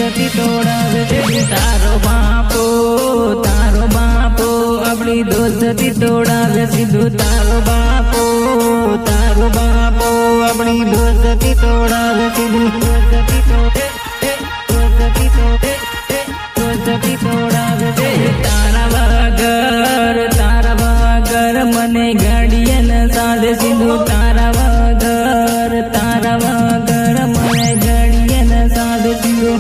દોસ્તી તોડાવે તારો બાપો આપણી દોસ્તી તોડાવે સીધું તારો બાપો આપણી દોસ્તી તોડાવે સીધું દોસ્તી તોડાવે તારા વગર મને ગાડીએ ન સાધે સીધું તારા વગર મને ગાડીએ ન સાધે સીધું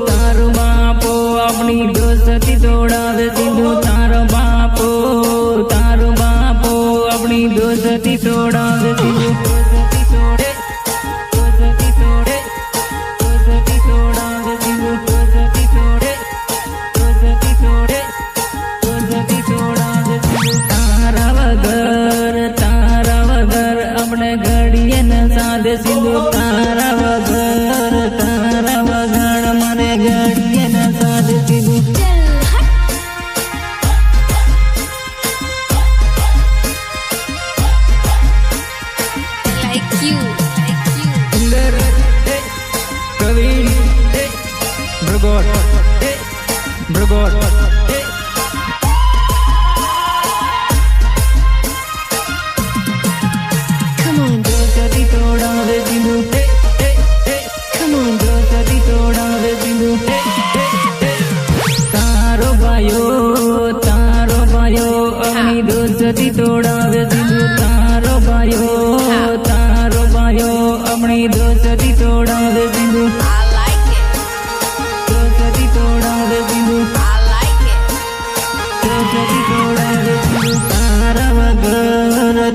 તારો બાપો આપણી દોસ્તી તોડાવે સીધું તારો બાપો આપણી દોસ્તી તોડાવે સીધું તારા વગર આપણે ઘડીએ ન સાધે સીધું તારા વગર મને ઘડીએ ન સાધે સીધું Brigod Come on dosati todave bindu Come on dosati todave bindu Taro bayo apni dosati todave bindu Taro bayo apni dosati todave bindu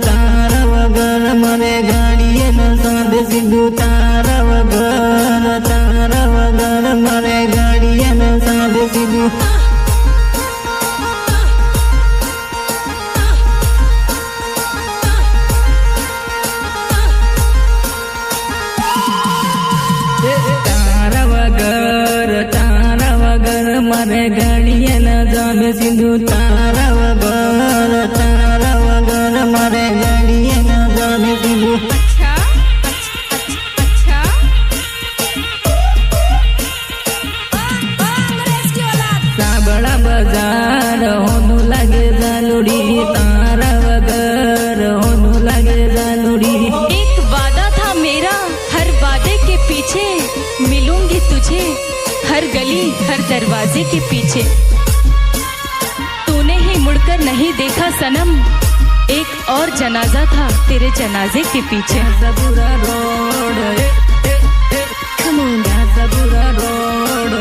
તારા વગર મને ગાડીએ ન સાધે સીધું તારા વગર મને ગાડીએ ન સાધે સીધું તારા વગર મને ગાડીએ ન સાધે સીધું તારા વગર મારે ગાડીએ ન જાને દીધું સાબળા બજાર હોનું લાગે જાલુડી તારા વગર હોનું લાગે જાલુડી एक वादा था मेरा हर वादे के पीछे मिलूंगी तुझे हर गली हर दरवाजे के पीछे तूने ही मुड़कर नहीं देखा सनम एक और जनाजा था तेरे जनाजे के पीछे सबुरा रोड Come on सबुरा रोड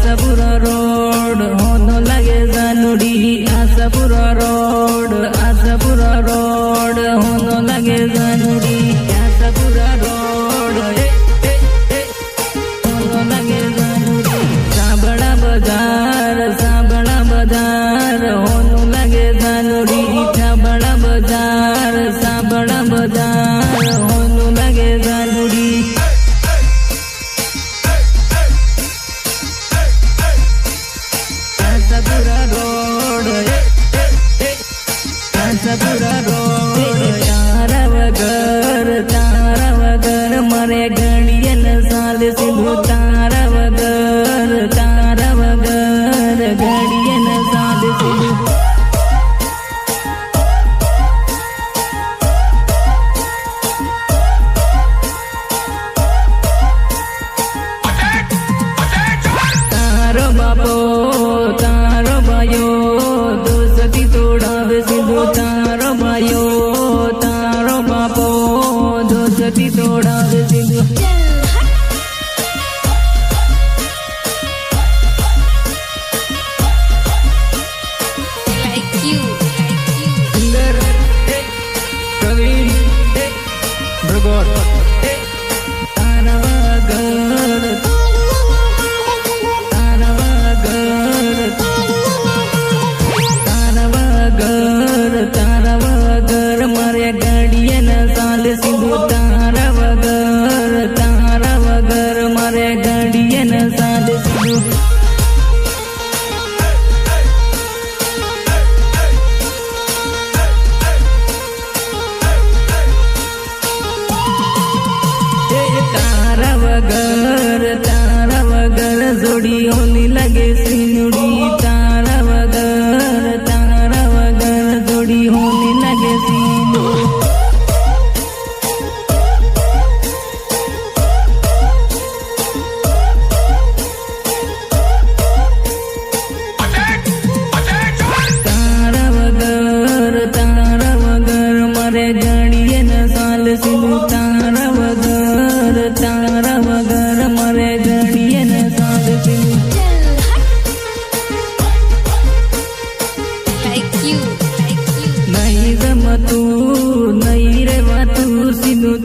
सबुरा रोड होनो लगे जानुड़ी सबुरा रोड होनो लगे जानुड़ी सबुरा रोड होनो लगे जानुड़ी साबड़ा बाजार होनो लगे जानुड़ी साबड़ा बाजार होनो लगे जानुड़ी सबुरा रोड तारा वगर मरे गाड़िए न साधे सीधुं तारा वगर गाड़िए न साधे सीधुं तारो बापो तारो भायो दोस्ती तोड़ावे सीधुं तारो भायो तारो बापो दोस्ती तोड़ावे सीधुं गाड़िए न साल सिंधु तारा वगर વગર જોડી હોની લાગે સીનુડી તારા વગર જોડી હોની લાગે સીનુડી તારા વગર મારે ગણીએ ન સાલ સીનું તારા વગર મારે ગણીએ ન સાલ સીનું નહીં રમતું નહીં રેવાતું સીનું